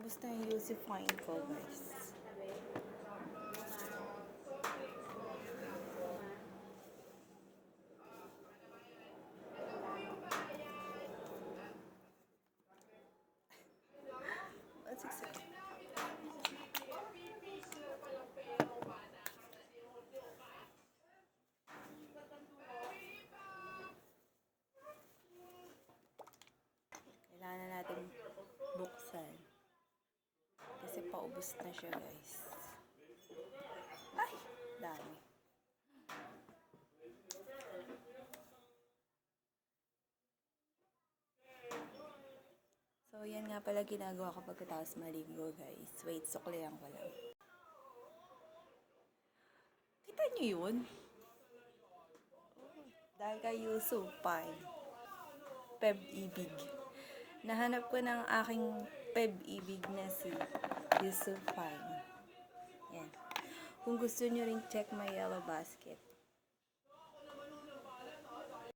Paubos na yung Yusuf Fine ko, guys. Kailangan na natin buksan. Kasi paubos na siya, guys. Ay! Dami. So, yan nga pala ginagawa ko pagkatapos maligo, guys. Wait, suklayan ko lang. Kita nyo yun? Dahil kay Yusuf Fine. Peb-ibig. Nahanap ko ng aking peb-ibig na si Yusuf Fine. Yan. Kung gusto nyo rin check my yellow basket.